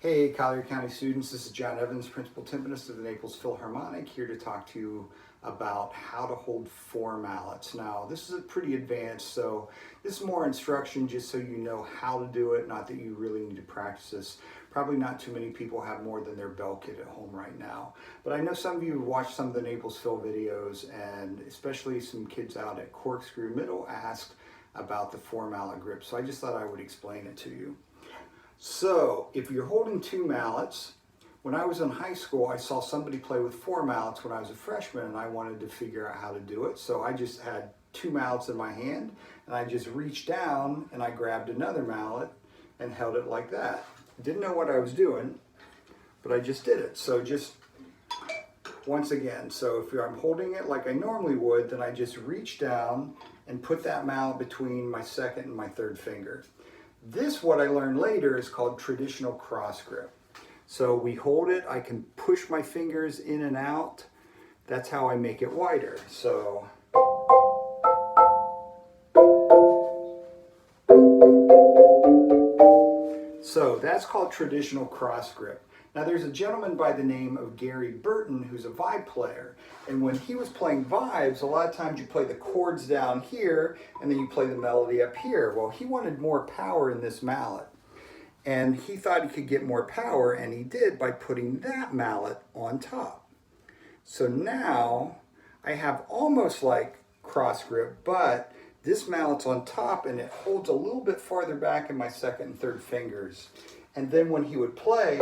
Hey, Collier County students, this is John Evans, Principal Timpanist of the Naples Philharmonic, here to talk to you about how to hold 4 mallets. Now, this is pretty advanced, so this is more instruction just so you know how to do it, not that you really need to practice this. Probably not too many people have more than their bell kit at home right now. But I know some of you have watched some of the Naples Phil videos, and especially some kids out at Corkscrew Middle asked about the 4 mallet grip, so I just thought I would explain it to you. So if you're holding 2 mallets, when I was in high school, I saw somebody play with 4 mallets when I was a freshman, and I wanted to figure out how to do it. So I just had 2 mallets in my hand, and I just reached down and I grabbed another mallet and held it like that. Didn't know what I was doing, but I just did it. So just once again, so if I'm holding it like I normally would, then I just reach down and put that mallet between my second and my third finger. This, what I learned later, is called traditional cross grip. So we hold it, I can push my fingers in and out. That's how I make it wider. So that's called traditional cross grip. Now there's a gentleman by the name of Gary Burton who's a vibe player, and when he was playing vibes, a lot of times you play the chords down here and then you play the melody up here. Well, he wanted more power in this mallet, and he thought he could get more power, and he did by putting that mallet on top. So now I have almost like cross grip, but this mallet's on top and it holds a little bit farther back in my second and third fingers. And then when he would play,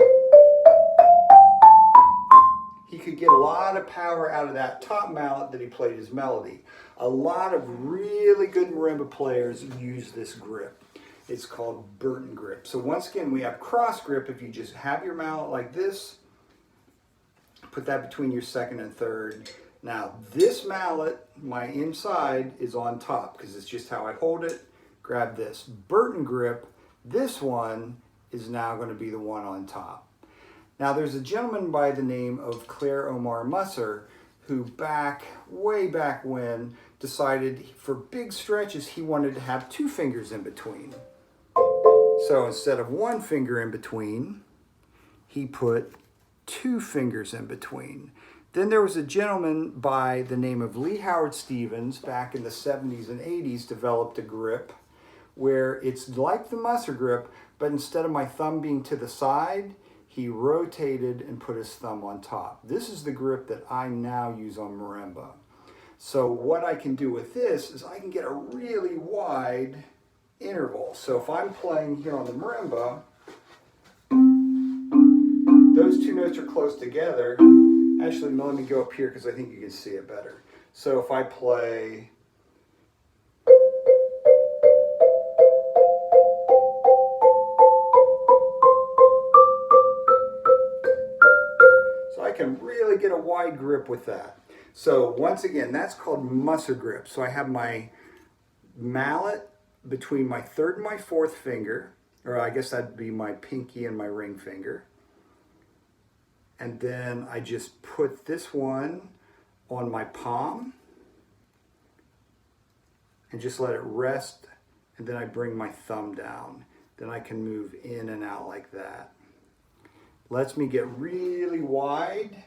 he could get a lot of power out of that top mallet that he played his melody. A lot of really good marimba players use this grip. It's called Burton grip. So once again, we have cross grip. If you just have your mallet like this, put that between your second and third. Now this mallet, my inside, is on top because it's just how I hold it. Grab this. Burton grip, this one is now going to be the one on top. Now there's a gentleman by the name of Claire Omar Musser who way back when decided for big stretches he wanted to have 2 fingers in between. So instead of 1 finger in between, he put 2 fingers in between. Then there was a gentleman by the name of Lee Howard Stevens back in the 70s and 80s developed a grip where it's like the Musser grip, but instead of my thumb being to the side, he rotated and put his thumb on top. This is the grip that I now use on marimba. So what I can do with this is I can get a really wide interval. So if I'm playing here on the marimba, those 2 notes are close together. Actually, let me go up here because I think you can see it better. So if I play, I can really get a wide grip with that. So once again, that's called Musser grip. So I have my mallet between my third and my fourth finger, or I guess that'd be my pinky and my ring finger. And then I just put this one on my palm and just let it rest, and then I bring my thumb down. Then I can move in and out like that. Lets me get really wide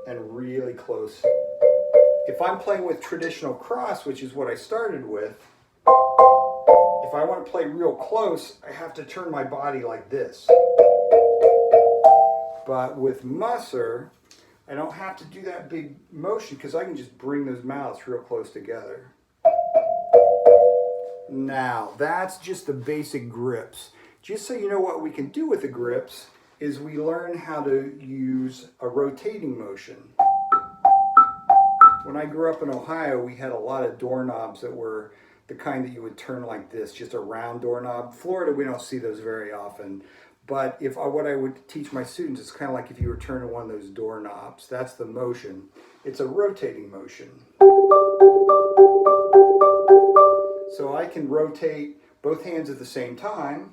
and really close. If I'm playing with traditional cross, which is what I started with, if I want to play real close, I have to turn my body like this. But with Musser, I don't have to do that big motion because I can just bring those mallets real close together. Now, that's just the basic grips. Just so you know what we can do with the grips is we learn how to use a rotating motion. When I grew up in Ohio, we had a lot of doorknobs that were the kind that you would turn like this, just a round doorknob. Florida, we don't see those very often. But what I would teach my students is kind of like if you were turning one of those doorknobs. That's the motion. It's a rotating motion. So I can rotate both hands at the same time,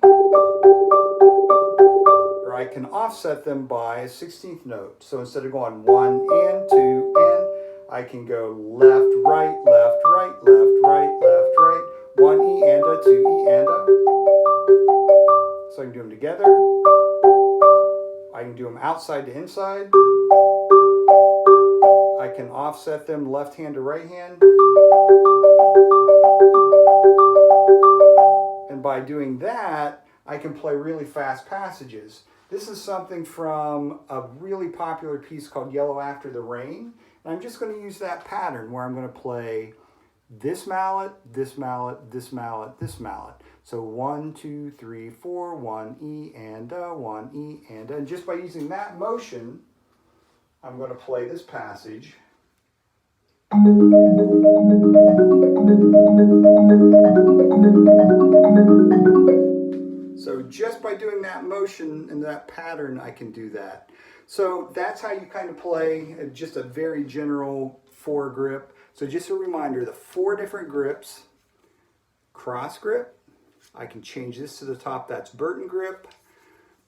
or I can offset them by a 16th note. So instead of going 1 and 2 and, I can go left, right, left, right, left, right, left, right, 1 E and a, 2 E and a. So I can do them together. together. I can do them outside to inside. I can offset them left hand to right hand. And by doing that, I can play really fast passages. This is something from a really popular piece called Yellow After the Rain. And I'm just going to use that pattern where I'm going to play this mallet, this mallet, this mallet, this mallet. So 1, 2, 3, 4, 1 E and a, 1 E and a. And just by using that motion, I'm going to play this passage. So just by doing that motion and that pattern, I can do that. So that's how you kind of play just a very general foregrip. So just a reminder, the 4 different grips: cross grip, I can change this to the top, that's Burton grip.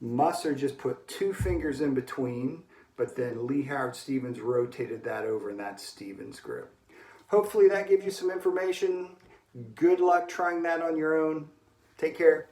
Musser just put 2 fingers in between, but then Lee Howard Stevens rotated that over, and that's Stevens grip. Hopefully that gives you some information. Good luck trying that on your own. Take care.